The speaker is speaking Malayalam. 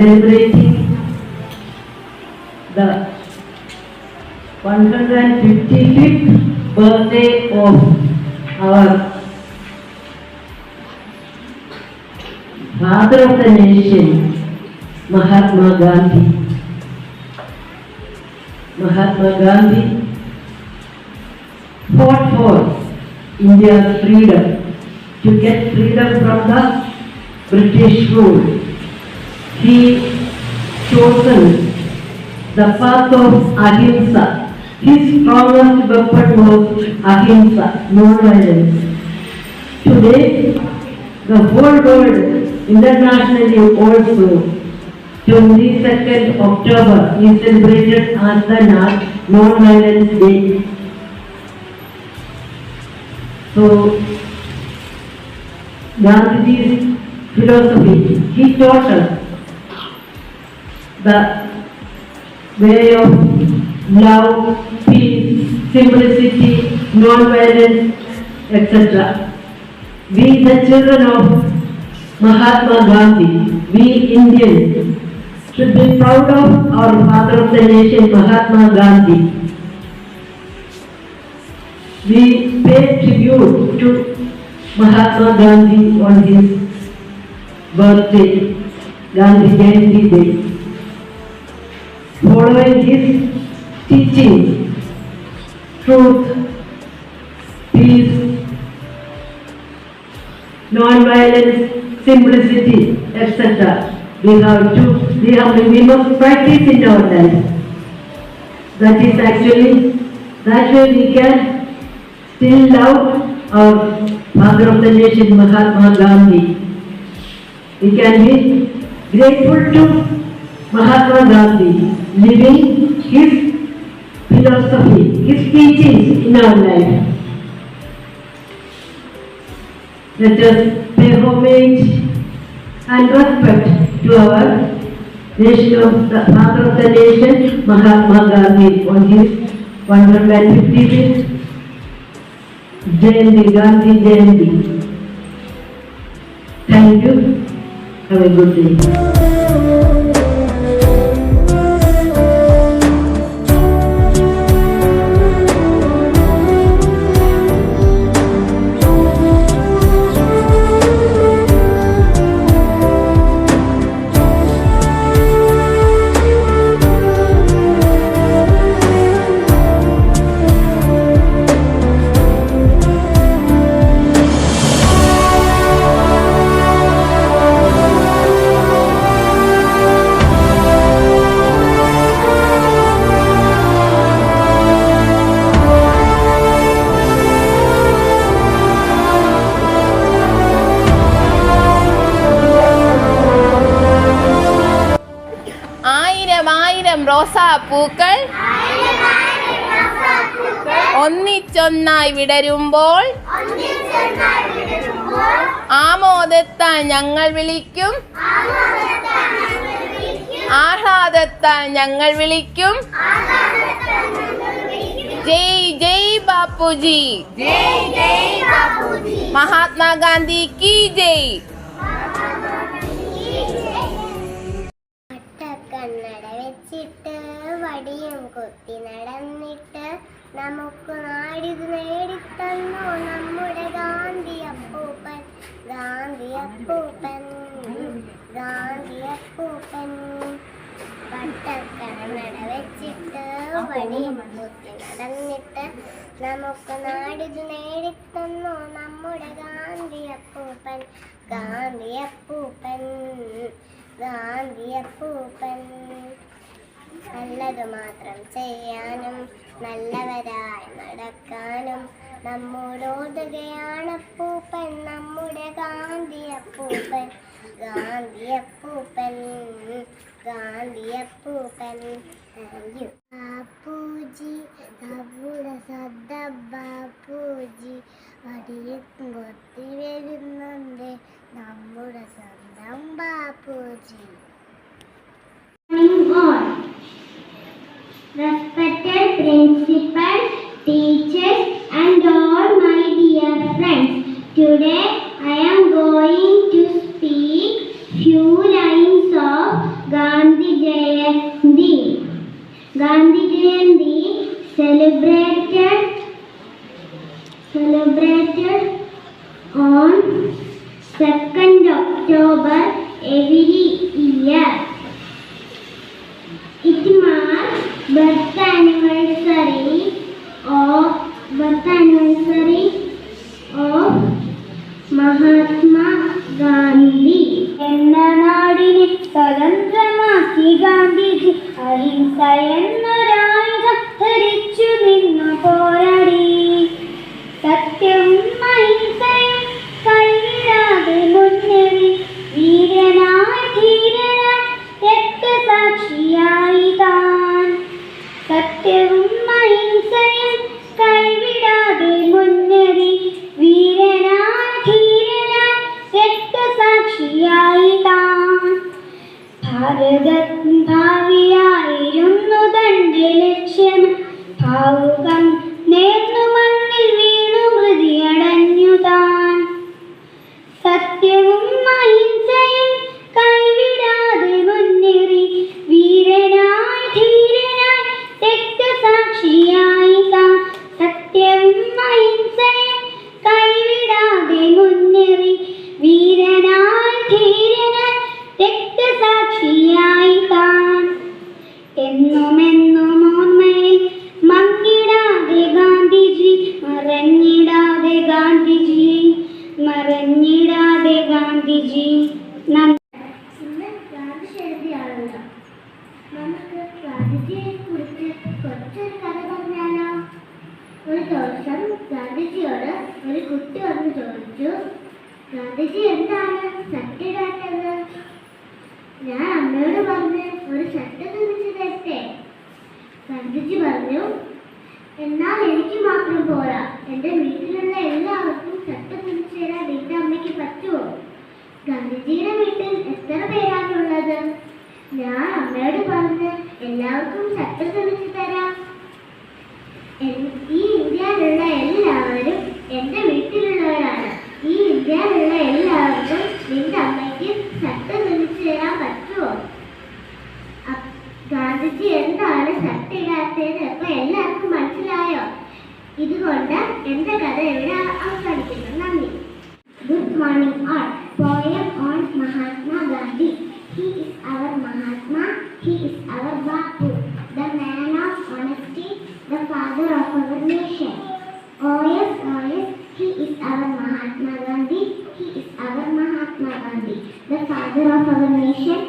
celebrating the 155th birthday of our father of the nation, Mahatma Gandhi. Mahatma Gandhi fought for India's freedom, to get freedom from the British rule. He chosen the path of ahimsa. His strongest weapon was ahimsa, non-violence. Today, the whole world, internationally also, 22nd October is celebrated as the Non-Violence Day. So, Gandhiji's philosophy, he taught us the way of love, peace, simplicity, non-violence, etc. We, the children of Mahatma Gandhi, we Indians, should be proud of our father of the nation, Mahatma Gandhi. We pay tribute to Mahatma Gandhi on his birthday, Gandhi Jayanti Day. Following his teachings, truth, peace, non-violence, simplicity, etc. We must practice in our life. That is actually, that way we can still love our father of the nation, Mahatma Gandhi. We can be grateful to Mahatma Gandhi, living his philosophy, his teachings in our life. Let us pay homage and respect to our nation of the father of the nation, Mahatma Gandhi, on his 155th Jayanti, Gandhi Jayanti. Thank you. Have a good day. റോസാപ്പൂക്കൾ ഒന്നിച്ചൊന്നായി വിടരുമ്പോൾ ആമോദത്താൽ ഞങ്ങൾ വിളിക്കും, ആഹ്ലാദത്താൽ ഞങ്ങൾ വിളിക്കും. ജയ് ജയ് ബാപ്പുജി, മഹാത്മാഗാന്ധി കി ജയ്. കണ്ണട വെച്ചിട്ട് വടിയും കൊത്തി നടന്നിട്ട് നമുക്ക് നാടിത് നേടിത്തന്നു നമ്മുടെ ഗാന്ധി അപ്പൂപ്പൻ, ഗാന്ധി അപ്പൂപ്പൻ, ഗാന്ധി അപ്പൂപ്പൻ. പട്ടക്കണ്ണട വെച്ചിട്ട് വടിയും കൊത്തി നടന്നിട്ട് നമുക്ക് നാടിത് നേടിത്തന്നു നമ്മുടെ ഗാന്ധി അപ്പൂപ്പൻ, ഗാന്ധി അപ്പൂപ്പൻ, ഗാന്ധി അപ്പൂപ്പൻ. നല്ലതു മാത്രം ചെയ്യാനും നല്ലവരായി നടക്കാനും നമ്മോടോതുകയാണ് അപ്പൂപ്പൻ, നമ്മുടെ ഗാന്ധി അപ്പൂപ്പൻ, ഗാന്ധി അപ്പൂപ്പൻ, ഗാന്ധി അപ്പൂപ്പൻ. ബാപ്പുജി നമ്മുടെ സ്വന്തം ബാപ്പുജി, വടിയും കൊത്തി വരുന്നുണ്ട് നമ്മുടെ സ്വന്തം Bapuji. Respected principal, teachers and all my dear friends, today I am going to speak few lines of Gandhi Jayanti celebrated on 2nd October every year. It marks birth anniversary of Mahatma Gandhi. എന്ന നാടിനെ സ്വതന്ത്രമാക്കി ഗാന്ധിജി അഹിംസ എന്നൊരായുധം ധരിച്ചു നിന്നു പോരാടി. സത്യവും അഹിംസയും കൈവിടാതെ മുന്നേറി വീരനായി ധീരനായി രക്തസാക്ഷിയായി താൻ. സത്യവും അഹിംസയും കൈവിടാതെ മുന്നേറി വീരനായി ധീരനായി രക്തസാക്ഷിയായി താൻ. ഭാരതത്തിൻ ഭാവിയായിരുന്നു തന്റെ ലക്ഷ്യം. ഭാവുകം നേർന്നു മണ്ണിൽ വീണു മൃതിയടഞ്ഞു താൻ. സത്യവും അഹിംസയും കൈവിടാതെ മുന്നേറി വീരനായി ധീരനായി രക്തസാക്ഷിയായി താൻ. സത്യവും അഹിംസയും കൈവിടാതെ മുന്നേറി വീരനായി ധീരനായി രക്തസാക്ഷിയായി താൻ. എന്നുമെന്നും ഓർമ്മയിൽ മങ്ങിടാതെ ഗാന്ധിജി, മറഞ്ഞിടാതെ ഗാന്ധിജി, മറഞ്ഞിടാതെ ഗാന്ധിജി. ഇന്ന് ഗാന്ധി ജയന്തിയാണല്ലോ. നമുക്ക് ഗാന്ധിജിയെ കുറിച്ച് കുറച്ചൊരു കഥ പറഞ്ഞാലോ? ഒരു ദിവസം ഗാന്ധിജിയോട് ഒരു കുട്ടി വന്ന് ചോദിച്ചു, ഗാന്ധിജി എന്താണ് ഷർട്ട് ഇടാത്തത്? ഞാൻ അമ്മയോട് പറഞ്ഞ് ഒരു ഷർട്ട് തുന്നിച്ച് തരട്ടെ. ഗാന്ധിജി പറഞ്ഞു, എന്നാൽ എനിക്ക് മാത്രം പോരാ, എൻ്റെ വീട്ടിലുള്ള എല്ലാവർക്കും ഷർട്ട് തുന്നിച്ച് തരാൻ നിന്റെ അമ്മയ്ക്ക് പറ്റുമോ? ഗാന്ധിജിയുടെ വീട്ടിൽ എത്ര പേരാണുള്ളത്? ഞാൻ അമ്മയോട് പറഞ്ഞ് എല്ലാവർക്കും ഷർട്ട് തുന്നിച്ച് തരാം. ഈ ഇന്ത്യയിലുള്ള എല്ലാവരും എൻ്റെ വീട്ടിലുള്ളവരാണ്. ഈ ഇന്ത്യയിലുള്ള എല്ലാവർക്കും നിന്റെ അമ്മയ്ക്ക് ഷർട്ട് തുന്നിച്ച് തരാൻ പറ്റുമോ? ഗാന്ധിജി എന്താണ് ഷർട്ട് ഇടാത്തത് അപ്പൊ എല്ലാവർക്കും മനസ്സിലായോ? ഇതുകൊണ്ട് എന്റെ കഥ ഇവിടെ അവസാനിക്കുന്നു. നന്ദി. Good morning all. Poem on Mahatma Gandhi. He is our Mahatma. He is our Bapu, the man of honesty, the father of our nation. Oh yes, he is our Mahatma Gandhi. He is our Mahatma Gandhi, the father of our nation.